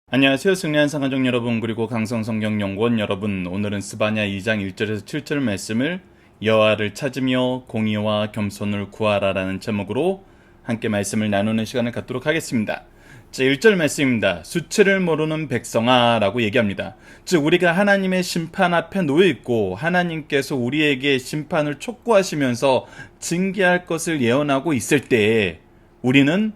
안녕하세요. 승리한 상가족 여러분, 그리고 강성성경연구원 여러분, 오늘은 스바냐 2장 1절에서 7절 말씀을 여호와를 찾으며 공의와 겸손을 구하라라는 제목으로 함께 말씀을 나누는 시간을 갖도록 하겠습니다. 자, 1절 말씀입니다. 수치를 모르는 백성아 라고 얘기합니다. 즉 우리가 하나님의 심판 앞에 놓여있고 하나님께서 우리에게 심판을 촉구하시면서 징계할 것을 예언하고 있을 때에 우리는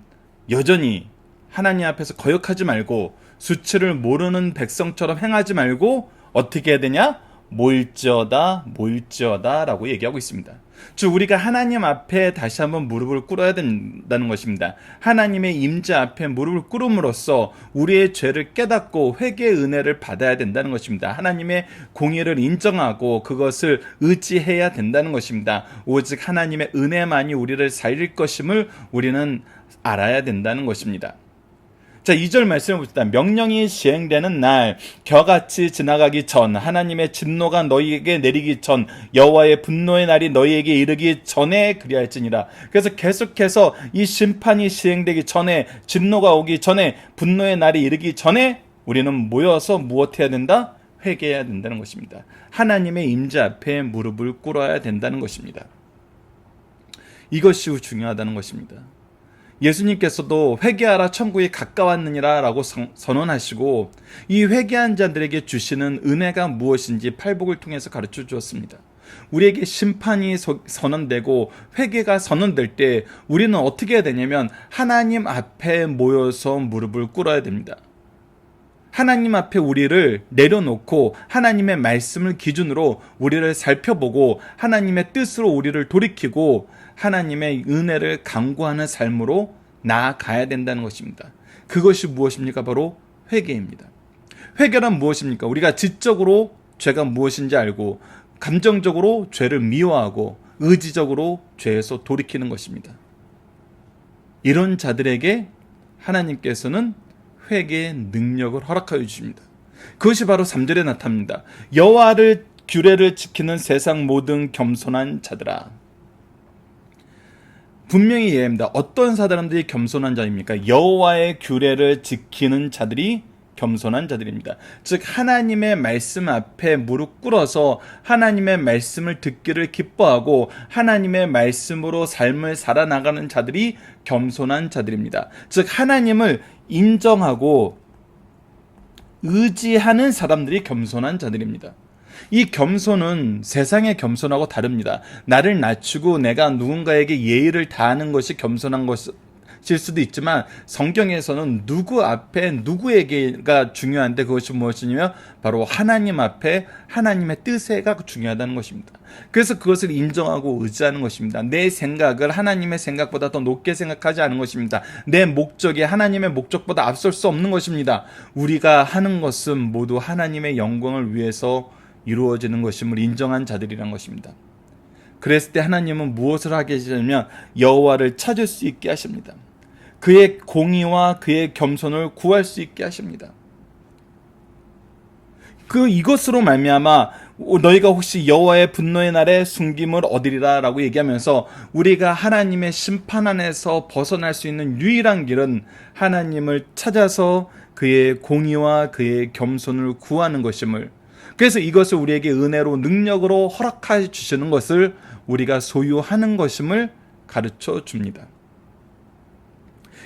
여전히 하나님 앞에서 거역하지 말고 수치를 모르는 백성처럼 행하지 말고 어떻게 해야 되냐? 모일지어다 라고 얘기하고 있습니다. 즉 우리가 하나님 앞에 다시 한번 무릎을 꿇어야 된다는 것입니다. 하나님의 임재 앞에 무릎을 꿇음으로써 우리의 죄를 깨닫고 회개의 은혜를 받아야 된다는 것입니다. 하나님의 공의를 인정하고 그것을 의지해야 된다는 것입니다. 오직 하나님의 은혜만이 우리를 살릴 것임을 우리는 알아야 된다는 것입니다. 자, 2절 말씀을 봅시다. 명령이 시행되는 날 겨같이 지나가기 전, 하나님의 진노가 너희에게 내리기 전, 여호와의 분노의 날이 너희에게 이르기 전에 그리할지니라. 그래서 계속해서 이 심판이 시행되기 전에, 진노가 오기 전에, 분노의 날이 이르기 전에 우리는 모여서 무엇해야 된다? 회개해야 된다는 것입니다. 하나님의 임재 앞에 무릎을 꿇어야 된다는 것입니다. 이것이 중요하다는 것입니다. 예수님께서도 회개하라 천국이 가까웠느니라 라고 선언하시고 이 회개한 자들에게 주시는 은혜가 무엇인지 팔복을 통해서 가르쳐 주었습니다. 우리에게 심판이 선언되고 회개가 선언될 때 우리는 어떻게 해야 되냐면 하나님 앞에 모여서 무릎을 꿇어야 됩니다. 하나님 앞에 우리를 내려놓고 하나님의 말씀을 기준으로 우리를 살펴보고 하나님의 뜻으로 우리를 돌이키고 하나님의 은혜를 간구하는 삶으로 나아가야 된다는 것입니다. 그것이 무엇입니까? 바로 회개입니다. 회개란 무엇입니까? 우리가 지적으로 죄가 무엇인지 알고 감정적으로 죄를 미워하고 의지적으로 죄에서 돌이키는 것입니다. 이런 자들에게 하나님께서는 회개의 능력을 허락하여 주십니다. 그것이 바로 3절에 나타납니다. 여호와를 규례를 지키는 세상 모든 겸손한 자들아. 분명히 이해합니다. 어떤 사람들이 겸손한 자입니까? 여호와의 규례를 지키는 자들이 겸손한 자들입니다. 즉 하나님의 말씀 앞에 무릎 꿇어서 하나님의 말씀을 듣기를 기뻐하고 하나님의 말씀으로 삶을 살아나가는 자들이 겸손한 자들입니다. 즉 하나님을 인정하고 의지하는 사람들이 겸손한 자들입니다. 이 겸손은 세상의 겸손하고 다릅니다. 나를 낮추고 내가 누군가에게 예의를 다하는 것이 겸손한 것일 수도 있지만 성경에서는 누구 앞에 누구에게가 중요한데 그것이 무엇이냐면 바로 하나님 앞에 하나님의 뜻에가 중요하다는 것입니다. 그래서 그것을 인정하고 의지하는 것입니다. 내 생각을 하나님의 생각보다 더 높게 생각하지 않은 것입니다. 내 목적이 하나님의 목적보다 앞설 수 없는 것입니다. 우리가 하는 것은 모두 하나님의 영광을 위해서 이루어지는 것임을 인정한 자들이란 것입니다. 그랬을 때 하나님은 무엇을 하게 하시냐면 여호와를 찾을 수 있게 하십니다. 그의 공의와 그의 겸손을 구할 수 있게 하십니다. 이것으로 말미암아 너희가 혹시 여호와의 분노의 날에 숨김을 얻으리라 라고 얘기하면서 우리가 하나님의 심판 안에서 벗어날 수 있는 유일한 길은 하나님을 찾아서 그의 공의와 그의 겸손을 구하는 것임을, 그래서 이것을 우리에게 은혜로 능력으로 허락해 주시는 것을 우리가 소유하는 것임을 가르쳐 줍니다.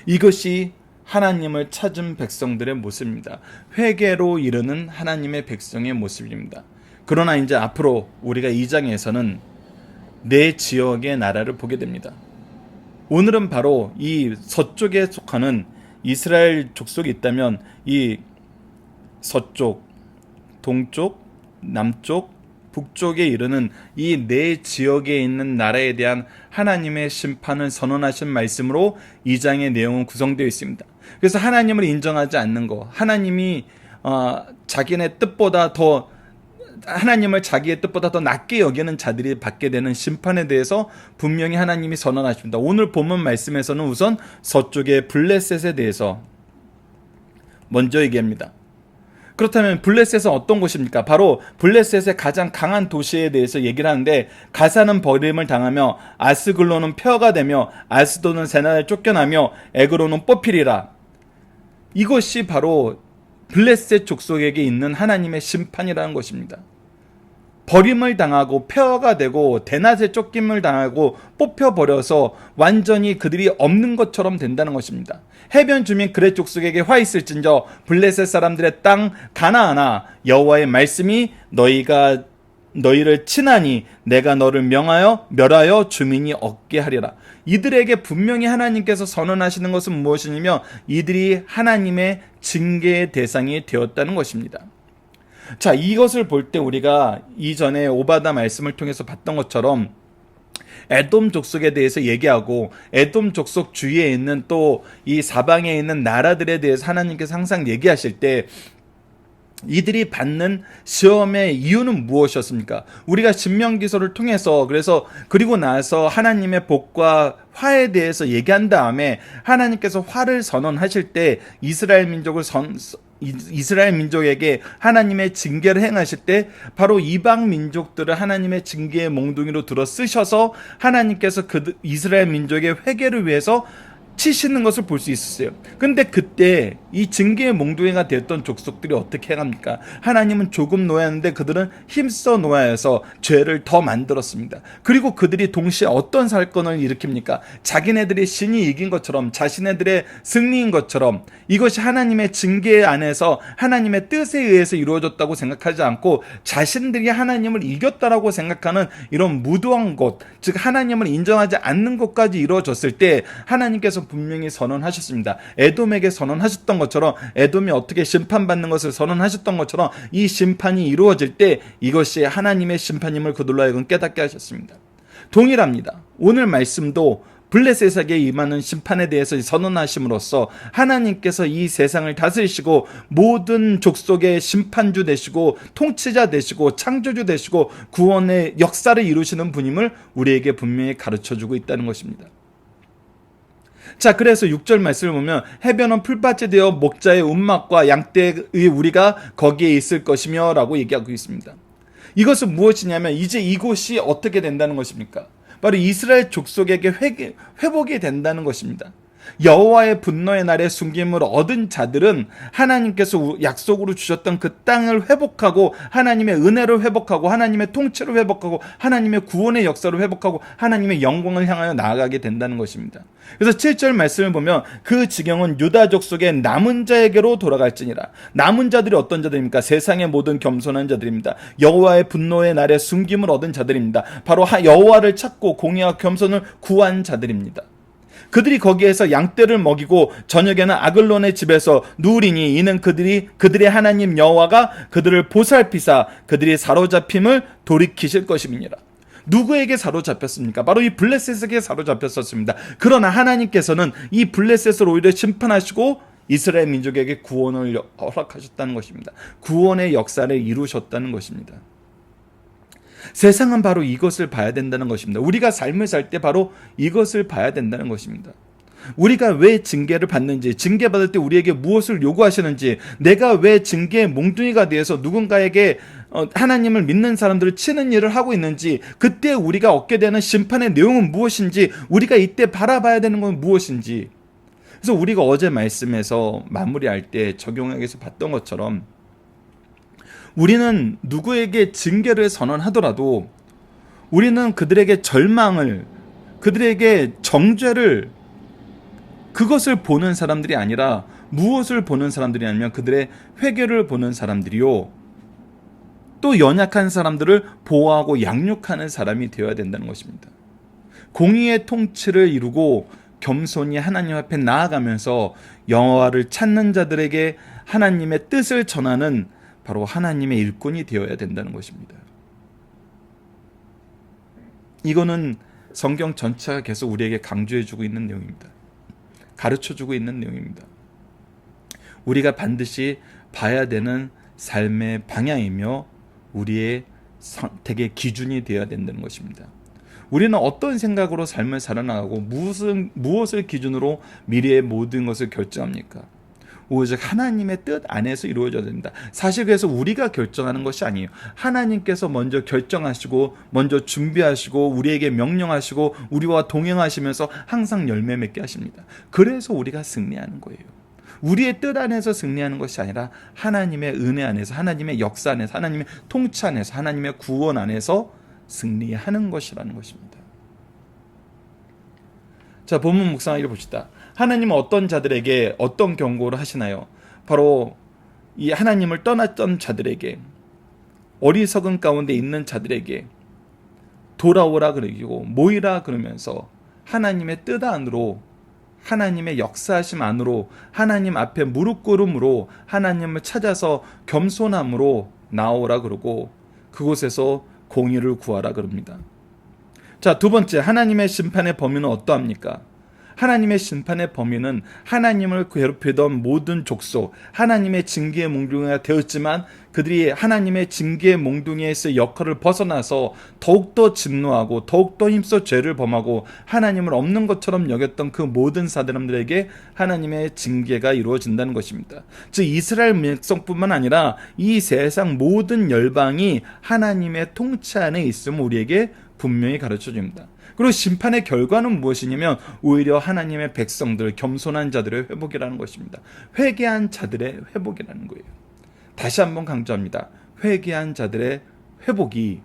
이것이 하나님을 찾은 백성들의 모습입니다. 회개로 이르는 하나님의 백성의 모습입니다. 그러나 이제 앞으로 우리가 2장에서는 내 지역의 나라를 보게 됩니다. 오늘은 바로 이 서쪽에 속하는 이스라엘 족속이 있다면 이 서쪽, 동쪽, 남쪽, 북쪽에 이르는 이 네 지역에 있는 나라에 대한 하나님의 심판을 선언하신 말씀으로 2장의 내용은 구성되어 있습니다. 그래서 하나님을 인정하지 않는 것, 하나님이 자기네 뜻보다 더 하나님을 자기의 뜻보다 더 낮게 여기는 자들이 받게 되는 심판에 대해서 분명히 하나님이 선언하십니다. 오늘 본문 말씀에서는 우선 서쪽의 블레셋에 대해서 먼저 얘기합니다. 그렇다면 블레셋은 어떤 곳입니까? 바로 블레셋의 가장 강한 도시에 대해서 얘기를 하는데, 가사는 버림을 당하며 아스글론은 폐허가 되며 아스도는 세나에 쫓겨나며 에그로는 뽑히리라. 이것이 바로 블레셋 족속에게 있는 하나님의 심판이라는 것입니다. 버림을 당하고 폐허가 되고 대낮에 쫓김을 당하고 뽑혀버려서 완전히 그들이 없는 것처럼 된다는 것입니다. 해변 주민 그렛 족속에게 화 있을진저 블레셋 사람들의 땅 가나안아, 여호와의 말씀이 너희를 친하니 내가 너를 멸하여 주민이 얻게 하리라. 이들에게 분명히 하나님께서 선언하시는 것은 무엇이냐면 이들이 하나님의 징계의 대상이 되었다는 것입니다. 자, 이것을 볼 때 우리가 이전에 오바다 말씀을 통해서 봤던 것처럼 에돔 족속에 대해서 얘기하고 에돔 족속 주위에 있는 또 이 사방에 있는 나라들에 대해서 하나님께서 항상 얘기하실 때 이들이 받는 시험의 이유는 무엇이었습니까? 우리가 신명기서를 통해서 그리고 나서 하나님의 복과 화에 대해서 얘기한 다음에 하나님께서 화를 선언하실 때 이스라엘 민족에게 하나님의 징계를 행하실 때 바로 이방 민족들을 하나님의 징계의 몽둥이로 들어 쓰셔서 하나님께서 이스라엘 민족의 회개를 위해서 치시는 것을 볼 수 있었어요. 근데 그때 이 징계의 몽둥이가 되었던 족속들이 어떻게 행합니까? 하나님은 조금 놓았는데 그들은 힘써 놓아서 죄를 더 만들었습니다. 그리고 그들이 동시에 어떤 사건을 일으킵니까? 자기네들이 신이 이긴 것처럼, 자신네들의 승리인 것처럼, 이것이 하나님의 징계 안에서 하나님의 뜻에 의해서 이루어졌다고 생각하지 않고 자신들이 하나님을 이겼다라고 생각하는 이런 무도한 것, 즉 하나님을 인정하지 않는 것까지 이루어졌을 때 하나님께서 분명히 선언하셨습니다. 에돔에게 선언하셨던 것처럼, 에돔이 어떻게 심판받는 것을 선언하셨던 것처럼 이 심판이 이루어질 때 이것이 하나님의 심판임을 그들로 하여금 깨닫게 하셨습니다. 동일합니다. 오늘 말씀도 블레셋에게 임하는 심판에 대해서 선언하심으로써 하나님께서 이 세상을 다스리시고 모든 족속의 심판주 되시고 통치자 되시고 창조주 되시고 구원의 역사를 이루시는 분임을 우리에게 분명히 가르쳐주고 있다는 것입니다. 자, 그래서 6절 말씀을 보면 해변은 풀밭이 되어 목자의 운막과 양떼의 우리가 거기에 있을 것이며 라고 얘기하고 있습니다. 이것은 무엇이냐면 이제 이곳이 어떻게 된다는 것입니까? 바로 이스라엘 족속에게 회복이 된다는 것입니다. 여호와의 분노의 날에 숨김을 얻은 자들은 하나님께서 약속으로 주셨던 그 땅을 회복하고 하나님의 은혜를 회복하고 하나님의 통치를 회복하고 하나님의 구원의 역사를 회복하고 하나님의 영광을 향하여 나아가게 된다는 것입니다. 그래서 7절 말씀을 보면 그 지경은 유다 족속의 남은 자에게로 돌아갈지니라. 남은 자들이 어떤 자들입니까? 세상의 모든 겸손한 자들입니다. 여호와의 분노의 날에 숨김을 얻은 자들입니다. 바로 여호와를 찾고 공의와 겸손을 구한 자들입니다. 그들이 거기에서 양떼를 먹이고 저녁에는 아글론의 집에서 누우리니 이는 그들의 하나님 여호와가 그들을 보살피사 그들이 사로잡힘을 돌이키실 것임이니라. 누구에게 사로잡혔습니까? 바로 이 블레셋에게 사로잡혔었습니다. 그러나 하나님께서는 이 블레셋을 오히려 심판하시고 이스라엘 민족에게 구원을 허락하셨다는 것입니다. 구원의 역사를 이루셨다는 것입니다. 세상은 바로 이것을 봐야 된다는 것입니다. 우리가 삶을 살 때 바로 이것을 봐야 된다는 것입니다. 우리가 왜 징계를 받는지, 징계받을 때 우리에게 무엇을 요구하시는지, 내가 왜 징계의 몽둥이가 되어서 누군가에게 하나님을 믿는 사람들을 치는 일을 하고 있는지, 그때 우리가 얻게 되는 심판의 내용은 무엇인지, 우리가 이때 바라봐야 되는 건 무엇인지. 그래서 우리가 어제 말씀에서 마무리할 때 적용하기 위해서 봤던 것처럼 우리는 누구에게 징계를 선언하더라도 우리는 그들에게 절망을, 그들에게 정죄를, 그것을 보는 사람들이 아니라 무엇을 보는 사람들이 아니면 그들의 회개를 보는 사람들이요, 또 연약한 사람들을 보호하고 양육하는 사람이 되어야 된다는 것입니다. 공의의 통치를 이루고 겸손히 하나님 앞에 나아가면서 여호와를 찾는 자들에게 하나님의 뜻을 전하는 바로 하나님의 일꾼이 되어야 된다는 것입니다. 이거는 성경 전체가 계속 우리에게 강조해주고 있는 내용입니다. 가르쳐주고 있는 내용입니다. 우리가 반드시 봐야 되는 삶의 방향이며 우리의 선택의 기준이 되어야 된다는 것입니다. 우리는 어떤 생각으로 삶을 살아나가고 무엇을 기준으로 미래의 모든 것을 결정합니까? 오직 하나님의 뜻 안에서 이루어져야 된다. 사실 그래서 우리가 결정하는 것이 아니에요. 하나님께서 먼저 결정하시고 먼저 준비하시고 우리에게 명령하시고 우리와 동행하시면서 항상 열매 맺게 하십니다. 그래서 우리가 승리하는 거예요. 우리의 뜻 안에서 승리하는 것이 아니라 하나님의 은혜 안에서, 하나님의 역사 안에서, 하나님의 통치 안에서, 하나님의 구원 안에서 승리하는 것이라는 것입니다. 자, 본문 묵상하기를 봅시다. 하나님은 어떤 자들에게 어떤 경고를 하시나요? 바로 이 하나님을 떠났던 자들에게, 어리석은 가운데 있는 자들에게 돌아오라 그러고 모이라 그러면서 하나님의 뜻 안으로, 하나님의 역사하심 안으로, 하나님 앞에 무릎 꿇음으로, 하나님을 찾아서 겸손함으로 나오라 그러고 그곳에서 공의를 구하라 그럽니다. 자, 두 번째, 하나님의 심판의 범위는 어떠합니까? 하나님의 심판의 범위는 하나님을 괴롭히던 모든 족속, 하나님의 징계의 몽둥이가 되었지만 그들이 하나님의 징계의 몽둥이에서 역할을 벗어나서 더욱더 진노하고 더욱더 힘써 죄를 범하고 하나님을 없는 것처럼 여겼던 그 모든 사람들에게 하나님의 징계가 이루어진다는 것입니다. 즉 이스라엘 백성뿐만 아니라 이 세상 모든 열방이 하나님의 통치 안에 있음을 우리에게 분명히 가르쳐줍니다. 그리고 심판의 결과는 무엇이냐면 오히려 하나님의 백성들, 겸손한 자들의 회복이라는 것입니다. 회개한 자들의 회복이라는 거예요. 다시 한번 강조합니다. 회개한 자들의 회복이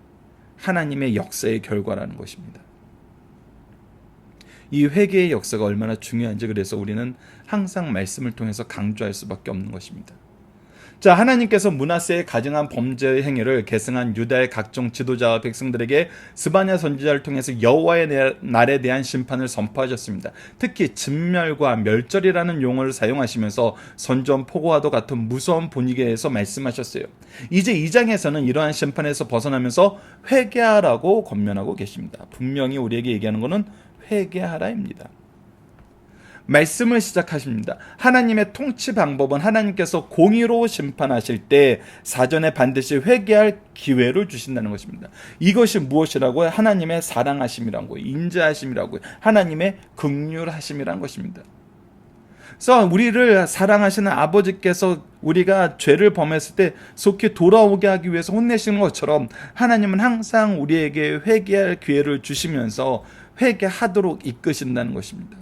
하나님의 역사의 결과라는 것입니다. 이 회개의 역사가 얼마나 중요한지 그래서 우리는 항상 말씀을 통해서 강조할 수밖에 없는 것입니다. 자, 하나님께서 므낫세의 가증한 범죄의 행위를 계승한 유다의 각종 지도자와 백성들에게 스바냐 선지자를 통해서 여호와의 날에 대한 심판을 선포하셨습니다. 특히 진멸과 멸절이라는 용어를 사용하시면서 선전포고와도 같은 무서운 분위기에서 말씀하셨어요. 이제 2장에서는 이러한 심판에서 벗어나면서 회개하라고 권면하고 계십니다. 분명히 우리에게 얘기하는 것은 회개하라입니다. 말씀을 시작하십니다. 하나님의 통치 방법은 하나님께서 공의로 심판하실 때 사전에 반드시 회개할 기회를 주신다는 것입니다. 이것이 무엇이라고요? 하나님의 사랑하심이라고, 인자하심이라고, 하나님의 긍휼하심이라는 것입니다. 그래서 우리를 사랑하시는 아버지께서 우리가 죄를 범했을 때 속히 돌아오게 하기 위해서 혼내시는 것처럼 하나님은 항상 우리에게 회개할 기회를 주시면서 회개하도록 이끄신다는 것입니다.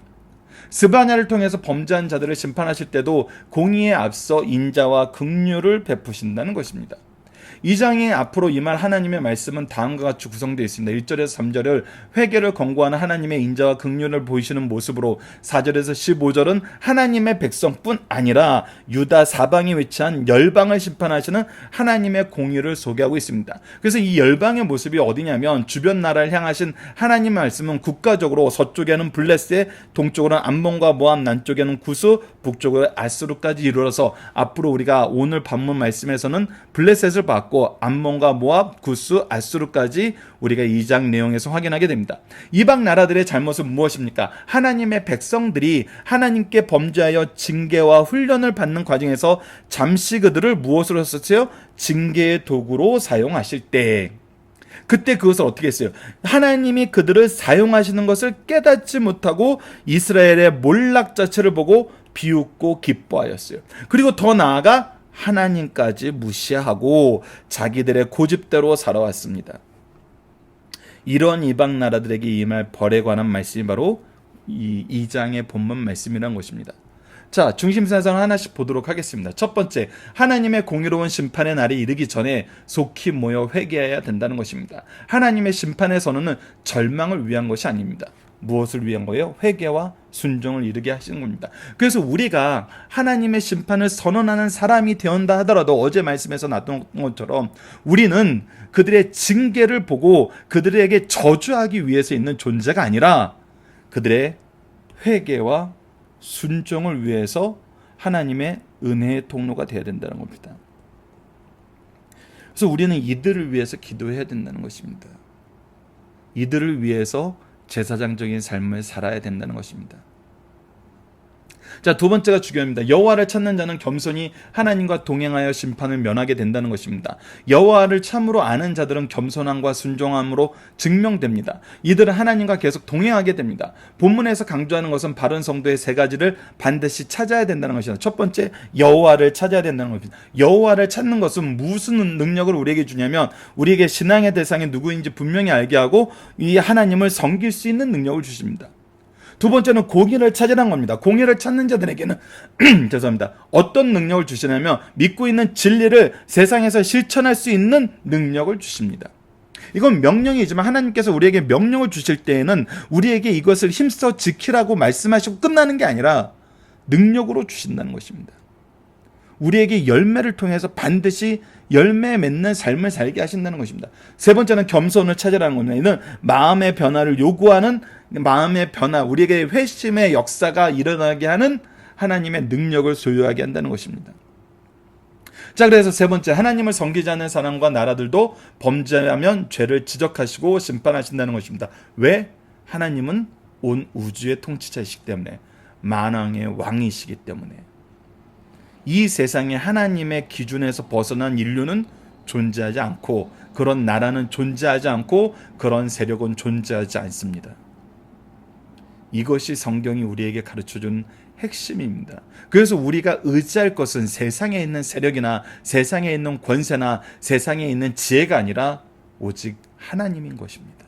스바냐를 통해서 범죄한 자들을 심판하실 때도 공의에 앞서 인자와 긍휼을 베푸신다는 것입니다. 2장이 앞으로 임할 하나님의 말씀은 다음과 같이 구성되어 있습니다. 1절에서 3절을 회개를 권고하는 하나님의 인자와 긍휼을 보이시는 모습으로, 4절에서 15절은 하나님의 백성뿐 아니라 유다 사방에 위치한 열방을 심판하시는 하나님의 공의를 소개하고 있습니다. 그래서 이 열방의 모습이 어디냐면 주변 나라를 향하신 하나님의 말씀은 국가적으로 서쪽에는 블레셋, 동쪽으로는 암몬과 모압, 남쪽에는 구스, 북쪽으로 아스루까지 이르러서 앞으로 우리가 오늘 본문 말씀에서는 블레셋을 받고 암몬과 모압, 구스, 아스루까지 우리가 2장 내용에서 확인하게 됩니다. 이방 나라들의 잘못은 무엇입니까? 하나님의 백성들이 하나님께 범죄하여 징계와 훈련을 받는 과정에서 잠시 그들을 무엇으로 썼어요? 징계의 도구로 사용하실 때, 그때 그것을 어떻게 했어요? 하나님이 그들을 사용하시는 것을 깨닫지 못하고 이스라엘의 몰락 자체를 보고 비웃고 기뻐하였어요. 그리고 더 나아가 하나님까지 무시하고 자기들의 고집대로 살아왔습니다. 이런 이방 나라들에게 임할 벌에 관한 말씀이 바로 이 2장의 본문 말씀이라는 것입니다. 자, 중심사상을 하나씩 보도록 하겠습니다. 첫 번째, 하나님의 공의로운 심판의 날이 이르기 전에 속히 모여 회개해야 된다는 것입니다. 하나님의 심판의 선언은 절망을 위한 것이 아닙니다. 무엇을 위한 거예요? 회개와 순종을 이루게 하시는 겁니다. 그래서 우리가 하나님의 심판을 선언하는 사람이 되었다 하더라도 어제 말씀에서 나왔던 것처럼 우리는 그들의 징계를 보고 그들에게 저주하기 위해서 있는 존재가 아니라 그들의 회개와 순종을 위해서 하나님의 은혜의 통로가 되어야 된다는 겁니다. 그래서 우리는 이들을 위해서 기도해야 된다는 것입니다. 이들을 위해서 제사장적인 삶을 살아야 된다는 것입니다. 자, 두 번째가 중요합니다. 여호와를 찾는 자는 겸손히 하나님과 동행하여 심판을 면하게 된다는 것입니다. 여호와를 참으로 아는 자들은 겸손함과 순종함으로 증명됩니다. 이들은 하나님과 계속 동행하게 됩니다. 본문에서 강조하는 것은 바른 성도의 세 가지를 반드시 찾아야 된다는 것입니다. 첫 번째, 여호와를 찾아야 된다는 것입니다. 여호와를 찾는 것은 무슨 능력을 우리에게 주냐면 우리에게 신앙의 대상이 누구인지 분명히 알게 하고 이 하나님을 섬길 수 있는 능력을 주십니다. 두 번째는 공의를 찾으라는 겁니다. 공의를 찾는 자들에게는 죄송합니다. 어떤 능력을 주시냐면 믿고 있는 진리를 세상에서 실천할 수 있는 능력을 주십니다. 이건 명령이지만 하나님께서 우리에게 명령을 주실 때에는 우리에게 이것을 힘써 지키라고 말씀하시고 끝나는 게 아니라 능력으로 주신다는 것입니다. 우리에게 열매를 통해서 반드시 열매 맺는 삶을 살게 하신다는 것입니다. 세 번째는 겸손을 찾으라는 겁니다. 이는 마음의 변화를 요구하는 마음의 변화, 우리에게 회심의 역사가 일어나게 하는 하나님의 능력을 소유하게 한다는 것입니다. 자, 그래서 세 번째, 하나님을 섬기지 않는 사람과 나라들도 범죄하면 죄를 지적하시고 심판하신다는 것입니다. 왜? 하나님은 온 우주의 통치자이시기 때문에, 만왕의 왕이시기 때문에. 이 세상에 하나님의 기준에서 벗어난 인류는 존재하지 않고, 그런 나라는 존재하지 않고, 그런 세력은 존재하지 않습니다. 이것이 성경이 우리에게 가르쳐준 핵심입니다. 그래서 우리가 의지할 것은 세상에 있는 세력이나 세상에 있는 권세나 세상에 있는 지혜가 아니라 오직 하나님인 것입니다.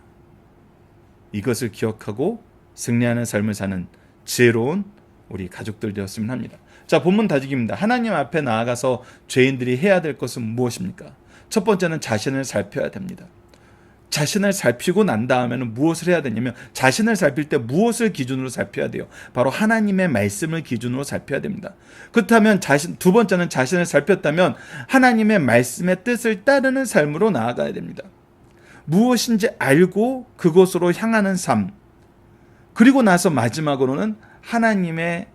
이것을 기억하고 승리하는 삶을 사는 지혜로운 우리 가족들 되었으면 합니다. 자, 본문 다지기입니다. 하나님 앞에 나아가서 죄인들이 해야 될 것은 무엇입니까? 첫 번째는 자신을 살펴야 됩니다. 자신을 살피고 난 다음에는 무엇을 해야 되냐면, 자신을 살필 때 무엇을 기준으로 살펴야 돼요? 바로 하나님의 말씀을 기준으로 살펴야 됩니다. 그렇다면 두 번째는 자신을 살폈다면 하나님의 말씀의 뜻을 따르는 삶으로 나아가야 됩니다. 무엇인지 알고 그곳으로 향하는 삶, 그리고 나서 마지막으로는 하나님의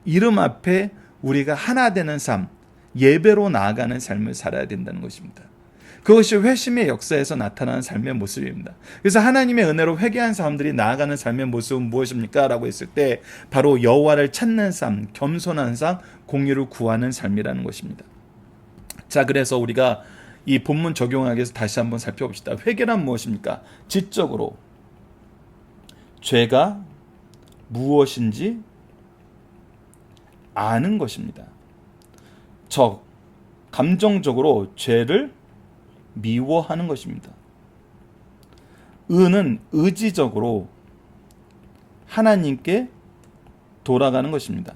이름 앞에 우리가 하나 되는 삶, 예배로 나아가는 삶을 살아야 된다는 것입니다. 그것이 회심의 역사에서 나타나는 삶의 모습입니다. 그래서 하나님의 은혜로 회개한 사람들이 나아가는 삶의 모습은 무엇입니까? 라고 했을 때 바로 여호와를 찾는 삶, 겸손한 삶, 공의를 구하는 삶이라는 것입니다. 자, 그래서 우리가 이 본문 적용하기 위해서 다시 한번 살펴봅시다. 회개란 무엇입니까? 지적으로 죄가 무엇인지 아는 것입니다. 감정적으로 죄를 미워하는 것입니다. 의는 의지적으로 하나님께 돌아가는 것입니다.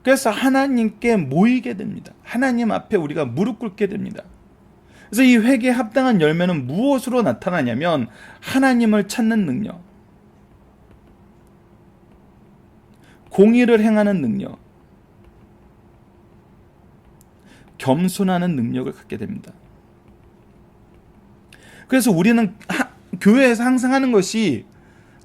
그래서 하나님께 모이게 됩니다. 하나님 앞에 우리가 무릎 꿇게 됩니다. 그래서 이 회개에 합당한 열매는 무엇으로 나타나냐면 하나님을 찾는 능력, 공의를 행하는 능력, 겸손하는 능력을 갖게 됩니다. 그래서 우리는 교회에서 항상 하는 것이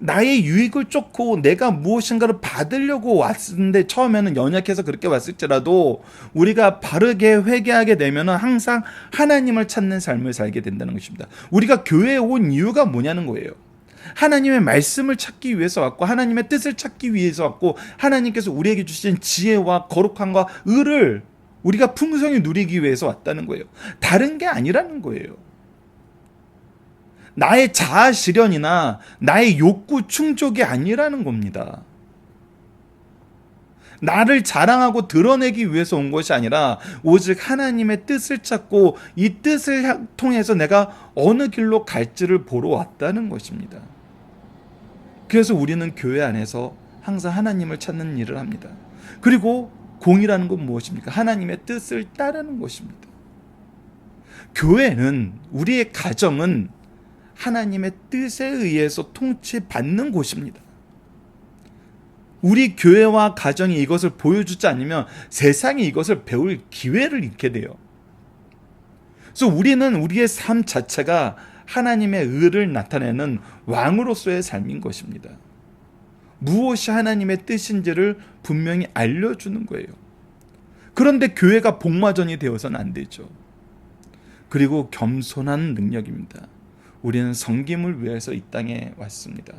나의 유익을 쫓고 내가 무엇인가를 받으려고 왔는데, 처음에는 연약해서 그렇게 왔을지라도 우리가 바르게 회개하게 되면 항상 하나님을 찾는 삶을 살게 된다는 것입니다. 우리가 교회에 온 이유가 뭐냐는 거예요. 하나님의 말씀을 찾기 위해서 왔고, 하나님의 뜻을 찾기 위해서 왔고, 하나님께서 우리에게 주신 지혜와 거룩함과 의를 우리가 풍성히 누리기 위해서 왔다는 거예요. 다른 게 아니라는 거예요. 나의 자아 실현이나 나의 욕구 충족이 아니라는 겁니다. 나를 자랑하고 드러내기 위해서 온 것이 아니라 오직 하나님의 뜻을 찾고 이 뜻을 통해서 내가 어느 길로 갈지를 보러 왔다는 것입니다. 그래서 우리는 교회 안에서 항상 하나님을 찾는 일을 합니다. 그리고 공의라는 건 무엇입니까? 하나님의 뜻을 따르는 것입니다. 교회는, 우리의 가정은 하나님의 뜻에 의해서 통치받는 곳입니다. 우리 교회와 가정이 이것을 보여주지 않으면 세상이 이것을 배울 기회를 잃게 돼요. 그래서 우리는 우리의 삶 자체가 하나님의 의를 나타내는 왕으로서의 삶인 것입니다. 무엇이 하나님의 뜻인지를 분명히 알려주는 거예요. 그런데 교회가 복마전이 되어서는 안 되죠. 그리고 겸손한 능력입니다. 우리는 섬김을 위해서 이 땅에 왔습니다.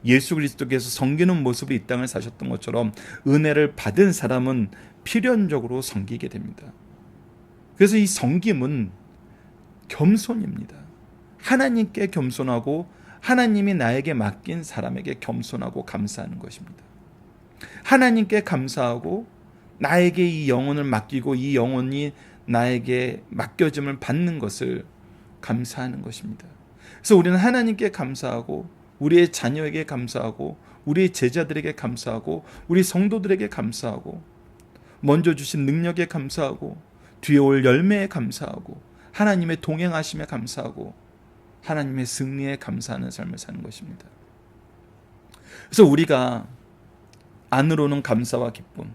예수 그리스도께서 섬기는 모습이 이 땅을 사셨던 것처럼 은혜를 받은 사람은 필연적으로 섬기게 됩니다. 그래서 이 섬김은 겸손입니다. 하나님께 겸손하고 하나님이 나에게 맡긴 사람에게 겸손하고 감사하는 것입니다. 하나님께 감사하고 나에게 이 영혼을 맡기고 이 영혼이 나에게 맡겨짐을 받는 것을 감사하는 것입니다. 그래서 우리는 하나님께 감사하고 우리의 자녀에게 감사하고 우리의 제자들에게 감사하고 우리 성도들에게 감사하고 먼저 주신 능력에 감사하고 뒤에 올 열매에 감사하고 하나님의 동행하심에 감사하고 하나님의 승리에 감사하는 삶을 사는 것입니다. 그래서 우리가 안으로는 감사와 기쁨,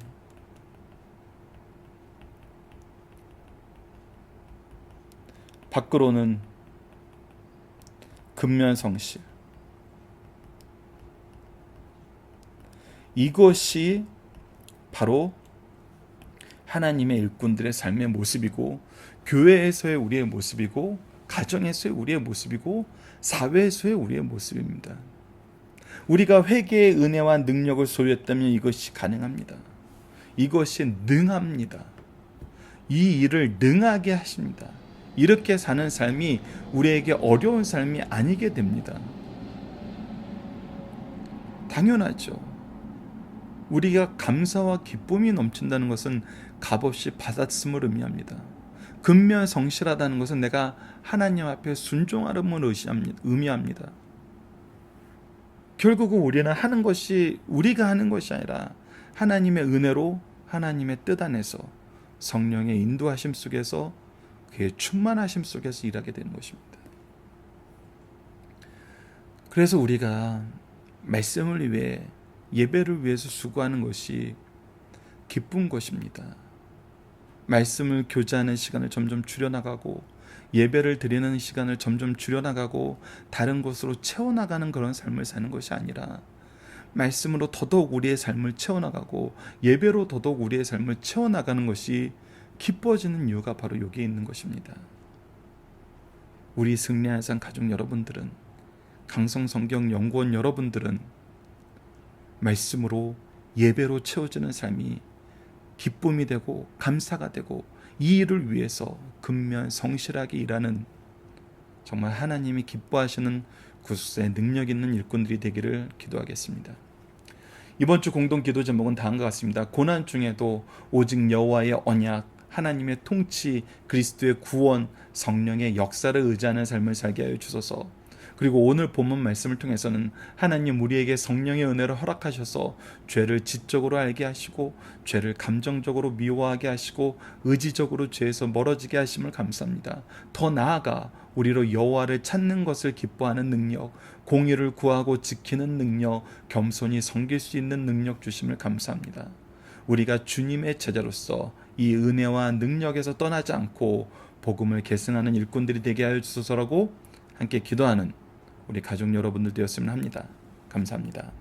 밖으로는 근면성실, 이것이 바로 하나님의 일꾼들의 삶의 모습이고 교회에서의 우리의 모습이고 가정에서의 우리의 모습이고 사회에서의 우리의 모습입니다. 우리가 회개의 은혜와 능력을 소유했다면 이것이 가능합니다. 이것이 능합니다. 이 일을 능하게 하십니다. 이렇게 사는 삶이 우리에게 어려운 삶이 아니게 됩니다. 당연하죠. 우리가 감사와 기쁨이 넘친다는 것은 값없이 받았음을 의미합니다. 근면성실하다는 것은 내가 하나님 앞에 순종하름을 의미합니다. 결국은 우리는 하는 것이 우리가 하는 것이 아니라 하나님의 은혜로 하나님의 뜻 안에서 성령의 인도하심 속에서 그의 충만하심 속에서 일하게 되는 것입니다. 그래서 우리가 말씀을 위해 예배를 위해서 수고하는 것이 기쁜 것입니다. 말씀을 교제하는 시간을 점점 줄여나가고 예배를 드리는 시간을 점점 줄여나가고 다른 것으로 채워나가는 그런 삶을 사는 것이 아니라 말씀으로 더더욱 우리의 삶을 채워나가고 예배로 더더욱 우리의 삶을 채워나가는 것이 기뻐지는 이유가 바로 여기에 있는 것입니다. 우리 승리한산 가족 여러분들은, 강성성경연구원 여러분들은 말씀으로 예배로 채워지는 삶이 기쁨이 되고 감사가 되고 이 일을 위해서 근면성실하게 일하는 정말 하나님이 기뻐하시는 구속사의 능력 있는 일꾼들이 되기를 기도하겠습니다. 이번 주 공동 기도 제목은 다음과 같습니다. 고난 중에도 오직 여호와의 언약, 하나님의 통치, 그리스도의 구원, 성령의 역사를 의지하는 삶을 살게 하여 주소서. 그리고 오늘 본문 말씀을 통해서는 하나님 우리에게 성령의 은혜를 허락하셔서 죄를 지적으로 알게 하시고 죄를 감정적으로 미워하게 하시고 의지적으로 죄에서 멀어지게 하심을 감사합니다. 더 나아가 우리로 여호와를 찾는 것을 기뻐하는 능력, 공의를 구하고 지키는 능력, 겸손히 섬길 수 있는 능력 주심을 감사합니다. 우리가 주님의 제자로서 이 은혜와 능력에서 떠나지 않고 복음을 계승하는 일꾼들이 되게 하여 주소서라고 함께 기도하는 우리 가족 여러분들 되었으면 합니다. 감사합니다.